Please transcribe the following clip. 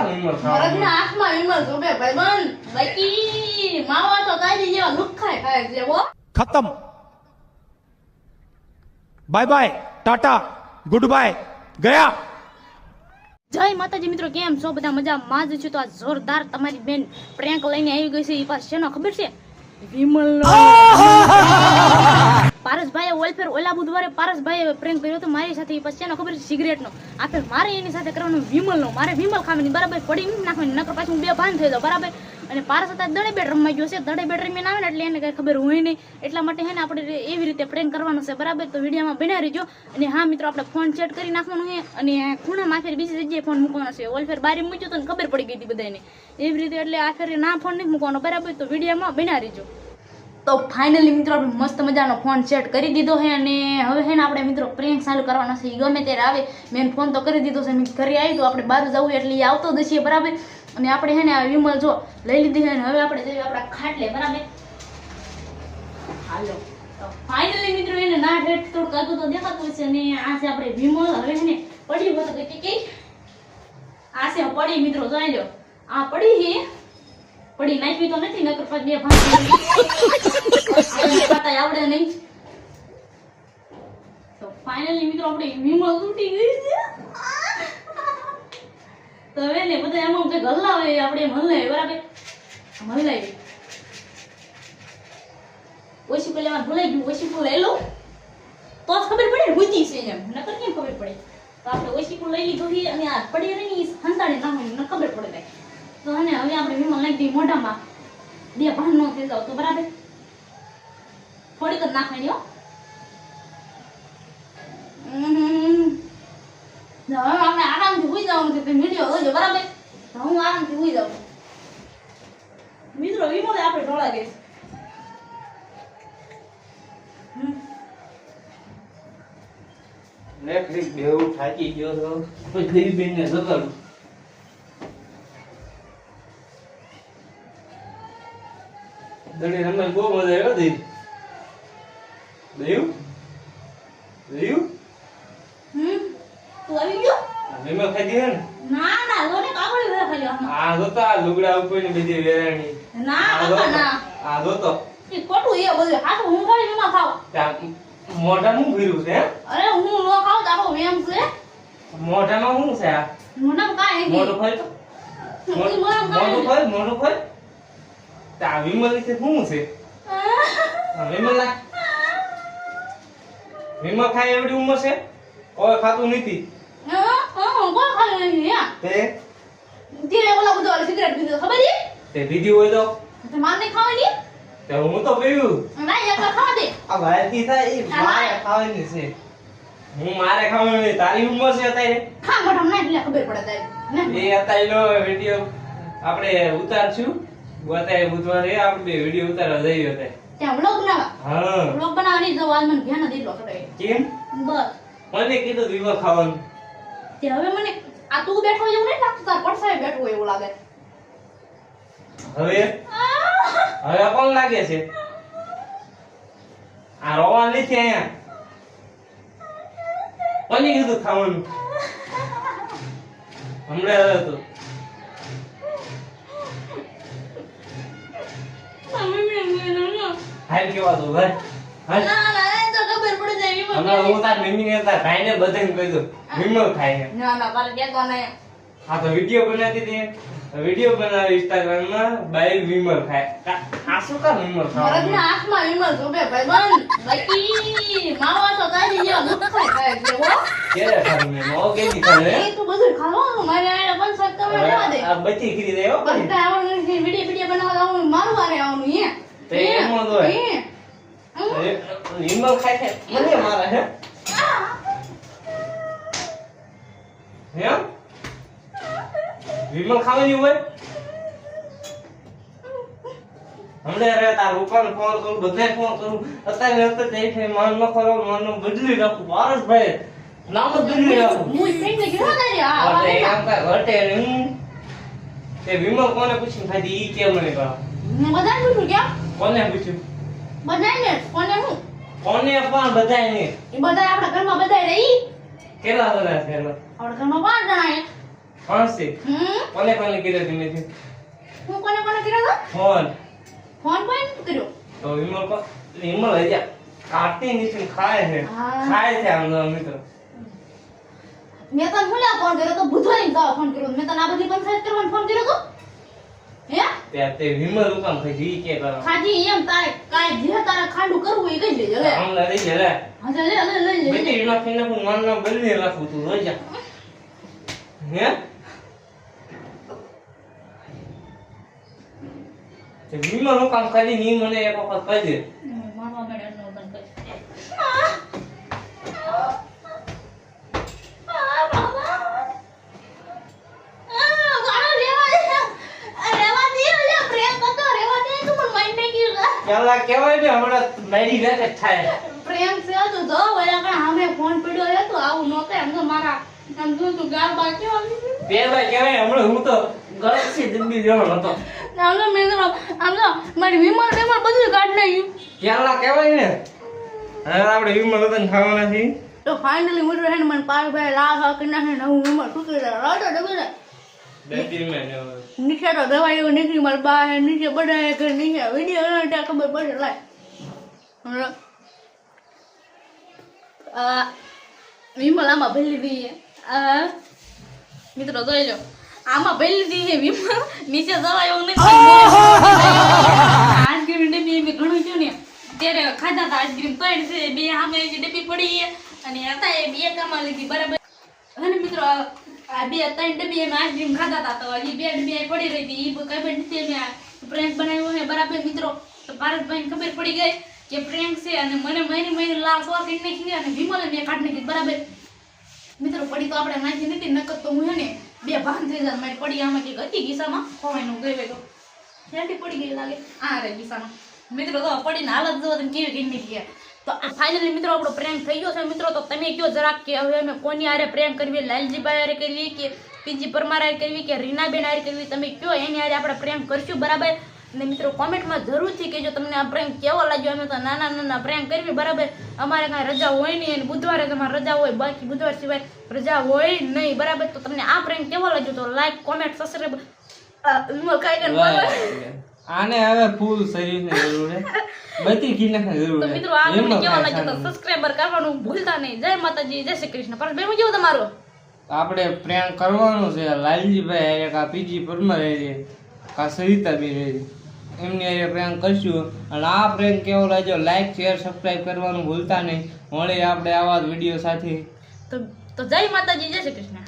કા વિમલ ખાવા મરદના આંખમાં વિમલ જોબે ભાઈબંધ. બાકી માવા તો તારી જેવા લુખાય ખાય છે હો. खत्म bye bye tata goodbye गया। જય માતાજી મિત્રો, કેમ છો બધા? મજામાં જ છો? તો આ જોરદાર તમારી બેન પ્રેન્ક લઈને આવી ગઈ છે. એ પાસે શેનો ખબર છે? વિમલ. પારસભાઈએ ઓલફેર ઓલા બુધવારે પારસભાઈએ પ્રેન્ક કર્યો હતો મારી સાથે. એ પછી શેનો ખબર છે? સિગરેટનો. આફેર મારે એની સાથે કરવાનું વિમલનો. મારે વિમલ ખાવાની બરાબર પડી નાખવાની, નકર પાછું હું બે ભાન થઈ જાઉં બરાબર. અને પારસ હતા દડે બેટ રમવા ગયો છે. દડે બેટ રમીને આવે ને એટલે એને કઈ ખબર હોય નહીં. એટલા માટે હે ને આપણે એવી રીતે પ્રેન્ક કરવાનો છે બરાબર. તો વિડીયોમાં બન્યા રહેજો. અને હા મિત્રો, આપણે ફોન સેટ કરી નાખવાનું છે અને ખૂણામાં આફેર બીજી જગ્યાએ ફોન મૂકવાનો છે. ઓલફેર બારી મૂક્યો તો ખબર પડી ગઈ હતી બધાને એવી રીતે. એટલે આફેર ના ફોન નહીં મૂકવાનો બરાબર. તો વિડીયોમાં બન્યા રહેજો. તો ફાઇનલી મિત્રો આપણે મસ્ત મજાનો ફોન સેટ કરી દીધો છે અને હવે છે ને આપણે મિત્રો પ્રેન્ક ચાલુ કરવાનો છે. ગમે ત્યારે આવે, મેં ફોન તો કરી દીધો છે. મેં ઘરે આવી તો આપણે બહાર જવું એટલે એ આવતો જ છીએ બરાબર. અને આપણે છે ને આ વિમલ જો લઈ લીધી છે. હવે આપણે જઈએ આપણા ખાટલે બરાબર. હાલો તો ફાઇનલી મિત્રો એને ના હેઠ થોડું કાતું તો દેખાતું છે. અને આ છે આપણે વિમલ. હવે છે ને પડી હોત કે આ છે પડી મિત્રો જોઈ લો. આ પડી છે, પડી નાખવી તો નથી, નકર પછી બે ભાંગ ખાતા આવડે નહીં. તો ફાઇનલી મિત્રો આપણે વિમલ તૂટી ગઈ છે. તો હવે ને બધા એમાં કઈ હલાવે આપણે હલાવી બરાબર. હલાવી ઓછી પેલા ભૂલાઈ ગયું, ઓછી ફૂલ લઈ લો તો જ ખબર પડે ને બુદ્ધિ છે એમ, નકર કેમ ખબર પડે. તો આપણે ઓછી ફૂલ લઈ લીધું છે અને આ પડી રહી હંતાડી નાખવાની ન ખબર પડે કાંઈ. તો અને હવે આપણે વિમલ નાખી દઈએ મોઢામાં, બે ભાન ન થઈ જાવ તો બરાબર. થોડીક જ નાખવાની હો. હવે આપણે આરામથી સુઈ જવાનું છે. વિડીયો જોજો બરાબર. હું આરામથી સુઈ જાઉં મિત્રો. વિમલ આપણે ઢોળા દે નેટફ્લિક્સ બેહુ થાકી ગયો તો પછી બેનને જગાડું. દડે રમે બહુ મજા આવ્યો દઈ દયું દયું તું આવી ગયો? વિમલ ખાઈ દે ને. ના ના લોને કાગળ વેરા ખાલી આમાં. આ જોતા લુગડા ઉપર ની બધી વેરાણી. ના બાપા ના. આ જોતો એ ખોટું એ બધું. હાથ હું ખાલી વિમલ ખાવ. મોઢામાં શું ભર્યું છે? અરે હું નો ખાવ તારો વેમ છે. મોઢામાં શું છે? આ મોઢામાં કાંઈ નથી. મોઢું ફરી તો મોઢું ફરી મોઢું ફરી. આ વિમલ ની શું છે? વિમલ ના વિમલ ખાય એવડી ઉંમર છે, કોઈ ખાતું નથી. કોઈ ખાલી નથી હે. તે ધીરે ઓલા બધો સિગરેટ પીધો ખબર છે? તે બીજી હોય તો તે માર નહીં ખાવાની. તે હું તો પીવું. ના એકલા ખાવા દે. આ ભાઈથી થાય એ મારે ખાવાની છે. હું મારે ખાવાની નહીં. તારી ઉંમર છે અત્યારે. ખા મોઢામાં નાખ એટલે ખબર પડે તારી. એ અત્યારનો વિડિયો આપણે ઉતારશું. બતાય બુધવારે આપણે બે વિડિયો ઉતારવા જઈએ હતા. ત્યાં વ્લોગ બનાવવા. હા વ્લોગ બનાવવાની જો આજ મને ધ્યાન નથી એટલો ખબર. કેમ? બસ મને કીધું વિમલ ખાવાનું. તે હવે મને આ તું બેઠો એવું નહીં લાગતું, તાર પડસાય બેઠો હોય એવું લાગે. હવે હવે કોણ લાગે છે? આ રોવા નથી અહીંયા. કોને કીધું ખાવાનું? હમણાં હવે તો હાલ કેવા દો ભાઈ. હાલ ના ના એ તો ખબર પડી જાય વિમલ. હમણાં હું તાર મમ્મી ને તાર ભાઈ ને બધાને કહી દઉં વિમલ ખાય છે. ના ના મારે કેતો નહીં. હા તો વિડિયો બનાવી દે. વિડિયો બનાવી ઇન્સ્ટાગ્રામ માં બાય વિમલ ખાય. આ શું કામ વિમલ ખાય? મરદના આંખમાં વિમલ જોબે ભાઈબંધ. બાકી માવા તો તારી જેવા લુખાય ખાય છે હો. કેરે ખાય મે નો કેદી ખાય? એ તું બધું ખાવાનું મારે આને પણ સક કરવા દેવા દે. આ બચી કરી દે હો ભાઈ. બધા આવવાનું છે વિડિયો બનાવવા આવવાનું મારું વારે આવવાનું હે. તે એમ જ હોય. વિમલ ખાય છે મને મારા હે હે વિમલ ખાવાની હોય. હમણાં રે તાર રૂપાને ફોન કરું, બધાય ફોન કરું. અત્યારે છે માન ન કરો, માનનું બદલી નાખું. પારસભાઈ નામ જ બદલી નાખું. હું ફ્રેન્ડ ને કીધું તારી આ એટલે એમ કાંઈ ઘટે નહીં. તે વિમલ કોને પૂછીને ખાધી ઈ કે મને કહો. મેં બધાને પૂછ્યું કેમ? કોને પૂછ્યું? બધાને કોને હું? કોને પણ બધાય નહીં. એ બધા આપણા ઘરમાં બધાય રહી. કેટલા બધા છે? આપણા ઘરમાં 5 જણા હે. ફાંસી કોને કોને કીધું તમે હું કોને કર્યો તો ફોન ફોન કોઈ કર્યો તો વિમલ હજી કાઢતી નથી ખાય છે હા. ખાય છે આમ તો મિત્રો મેં તને ભૂલ્યા ફોન કર્યો તો બુધવારે જાવ ફોન કર્યો મેં તને આ બધી પંચાયત કરવાનો ફોન કર્યો તો હે ત્યાં તે વિમલ ઉકામ ખાઈ કે કરો ખાજી એમ તારે કાંઈ જે તારે ખાંડું કરવું એ કઈ લેજે લે આમ લઈ લે લે હા લે લે બેટી એના ફીને પણ માન નામ બદલી રાખું તું રોજ હે તે વિમલ ઉકામ ખાલી ની મને એક વખત કહી દે મારવા મેડમ નો તને કહી પેલા કેવાય ને હમણાં મારી વેકે થાય પ્રેમ છે તો જો ઓલા કણ સામે ફોન પડ્યો હે તો આવું ન કરે આમ તો મારા આમ તું ગાર બાકી પેલા કેવાય હમણાં હું તો ગળસી દબી જવાનો હતો આમ તો મેં આમ તો મારી વિમલ બધું કાઢ નાખ્યું પેલા કેવાય ને હવે આપણે વિમલ ઉતન ખાવાના છીએ તો ફાઇનલી મોટો હે મને પાર ભાઈ લાખ હાક નાખે ને હું વિમલ શું કરે રાડો ડબે બેટી મેં નીચે તો દવા એવું નીકળી મારી બા હે નીચે બધા ઘર નીચે વિડીયો ત્યાં ખબર પડે લાય વિમલ આમાં ભેલી દી મિત્રો જોઈ લો આમાં ભેલી દી હે વિમલ નીચે દવા એવું નથી આઈસ્ક્રીમ ડબ્બી એમ ઘણું થયું ને ત્યારે ખાધા હતા આઈસ્ક્રીમ તો છે બે સામે ડબ્બી પડી અને હતા એ બે કામમાં લીધી બરાબર અને મિત્રો આ બે ત્રણ ડબ્બી એમ આઈસ્ક્રીમ ખાધા હતા તો હજી બે ડબ્બી પડી રહી હતી એ ખબર નથી મેં પ્રેન્ક બનાવ્યો છે બરાબર મિત્રો તો ભારતભાઈને ખબર પડી ગઈ કે પ્રેન્ક છે અને મને મહિને લાખ કરી નાખી અને વિમલે મેં કાઢી નાખી બરાબર મિત્રો પડી તો આપણે નાખી નથી નકર તો હું હે ને બે ભાન થઈ જાય મારી પડી આમાં કે હતી ગીસામાં ખવાયનું ગઈ તો ત્યાંથી પડી ગઈ લાગે આ રે ગીસામાં મિત્રો તો પડીને હાલત જોવો તમે કેવી કરી નાખી તો ફાઇનલી મિત્રો આપણો પ્રેન્ક થઈ ગયો છે મિત્રો તો તમે કયો જરાક કે હવે અમે કોની હારે પ્રેન્ક કરવી લાલજીભાઈ હારે કરવી કે પીજી પરમાર હારે કરવી કે રીનાબેન હારે કરવી તમે કયો એની હારે આપણે પ્રેન્ક કરશું બરાબર અને મિત્રો કોમેન્ટમાં જરૂરથી કહેજો તમને આ પ્રેન્ક કેવો લાગ્યો અમે તો નાના પ્રેન્ક કરવી બરાબર અમારે કાંઈ રજા હોય નહીં અને બુધવારે તમારે રજા હોય બાકી બુધવાર સિવાય રજા હોય નહીં બરાબર તો તમને આ પ્રેન્ક કેવો લાગ્યો તો લાઈક કોમેન્ટ સબસ્ક્રાઇબ આને હવે ફૂલ શરીરની જરૂર છે બધી ઘીનાખની જરૂર તો છે મિત્રો આ તમને કેવો લાગ્યો તો સબસ્ક્રાઇબર કરવાનું ભૂલતા નહીં જય માતાજી જય શ્રી કૃષ્ણ પણ બેન કેવું તમારું આપણે પ્રેમ કરવાનું છે લાલજીભાઈ હારે કા પીજી પરમાર હારે કા સરિતાબેન હારે એમની હારે પ્રેમ કરશું અને આ પ્રેમ કેવો લાગ્યો લાઈક શેર સબસ્ક્રાઇબ કરવાનું ભૂલતા નહીં મળે આપણે આવા જ વિડીયો સાથે તો જય માતાજી જય શ્રી કૃષ્ણ